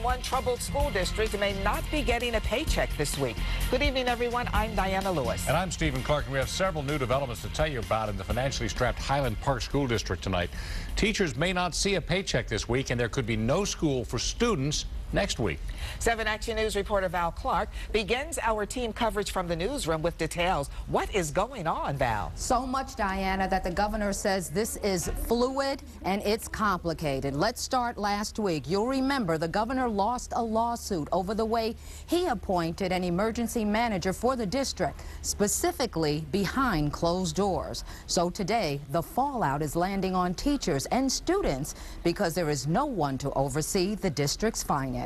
One troubled school district may not be getting a paycheck this week. Good evening, everyone. I'm Diana Lewis. And I'm Stephen Clark, and we have several new developments to tell you about in the financially strapped Highland Park School District tonight. Teachers may not see a paycheck this week, and there could be no school for students next week. 7 Action News reporter Val Clark begins our team coverage from the newsroom with details. What is going on, Val? So much, Diana, that the governor says this is fluid and it's complicated. Let's start last week. You'll remember the governor lost a lawsuit over the way he appointed an emergency manager for the district, specifically behind closed doors. So today, the fallout is landing on teachers and students because there is no one to oversee the district's finances.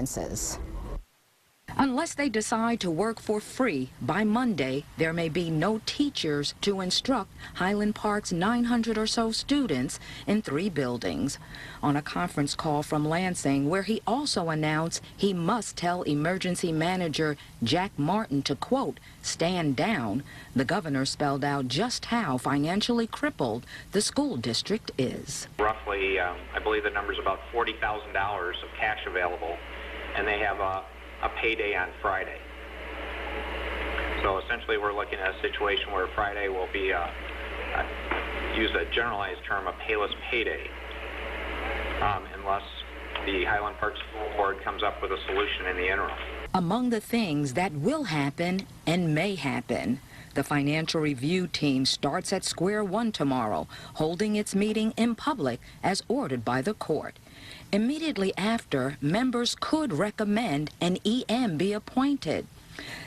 Unless they decide to work for free, by Monday, there may be no teachers to instruct Highland Park's 900 or so students in 3 buildings. On a conference call from Lansing, where he also announced he must tell emergency manager Jack Martin to, quote, stand down, the governor spelled out just how financially crippled the school district is. Roughly, I believe the number is about $40,000 of cash available, and they have a payday on Friday. So essentially we're looking at a situation where Friday will be, use a generalized term, a payless payday, unless the Highland Park School Board comes up with a solution in the interim. Among the things that will happen and may happen, the financial review team starts at square one tomorrow, holding its meeting in public as ordered by the court. Immediately after, members could recommend an EM be appointed.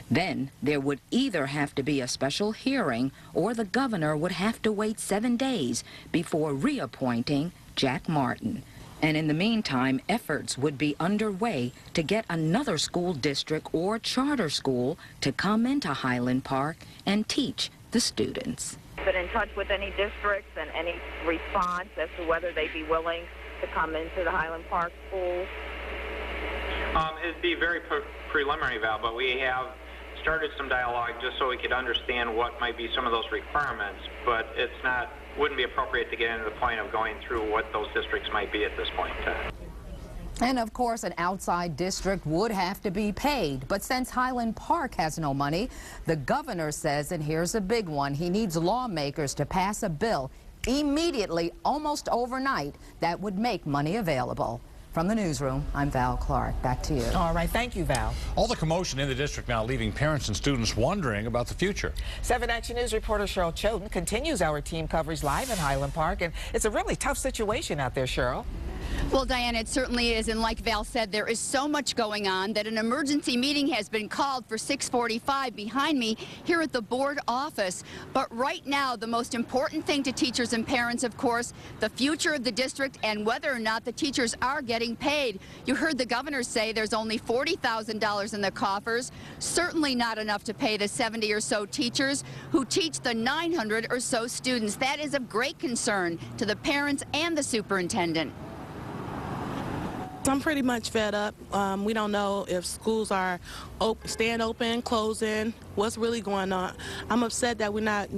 Then there would either have to be a special hearing or the governor would have to wait 7 days before reappointing Jack Martin. And in the meantime, efforts would be underway to get another school district or charter school to come into Highland Park and teach the students. Been in touch with any districts and any response as to whether they'd be willing to come into the Highland Park schools? It'd be very preliminary, Val, but we have started some dialogue just so we could understand what might be some of those requirements, but wouldn't be appropriate to get into the point of going through what those districts might be at this point in time. And of course, an outside district would have to be paid. But since Highland Park has no money, the governor says, and here's a big one, he needs lawmakers to pass a bill immediately, almost overnight, that would make money available. From the newsroom, I'm Val Clark. Back to you. All right. Thank you, Val. All the commotion in the district now leaving parents and students wondering about the future. 7 Action News reporter Cheryl Choden continues our team coverage live in Highland Park, and it's a really tough situation out there, Cheryl. Well, Diana, it certainly is, and like Val said, there is so much going on that an emergency meeting has been called for 6:45 behind me here at the board office. But right now, the most important thing to teachers and parents, of course, the future of the district and whether or not the teachers are getting paid. You heard the governor say there's only $40,000 in the coffers, certainly not enough to pay the 70 or so teachers who teach the 900 or so students. That is of great concern to the parents and the superintendent. I'm pretty much fed up. We don't know if schools are staying open, closing, what's really going on. I'm upset that we're not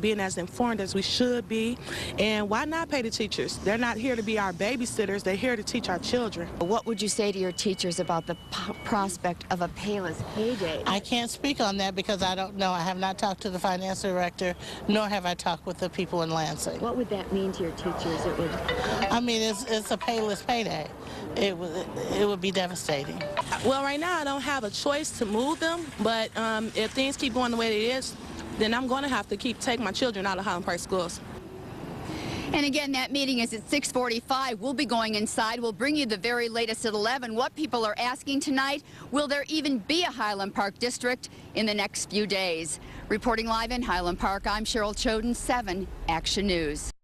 being as informed as we should be. And why not pay the teachers? They're not here to be our babysitters. They're here to teach our children. What would you say to your teachers about the prospect of a payless payday? I can't speak on that because I don't know. I have not talked to the finance director, nor have I talked with the people in Lansing. What would that mean to your teachers? I mean, it's a payless payday. It would be devastating. Well, right now I don't have a choice to move them, but if things keep going the way it is, then I'm going to have to keep taking my children out of Highland Park schools. And again, that meeting is at 6:45. We'll be going inside. We'll bring you the very latest at 11. What people are asking tonight, will there even be a Highland Park district in the next few days? Reporting live in Highland Park, I'm Cheryl Choden, 7 Action News.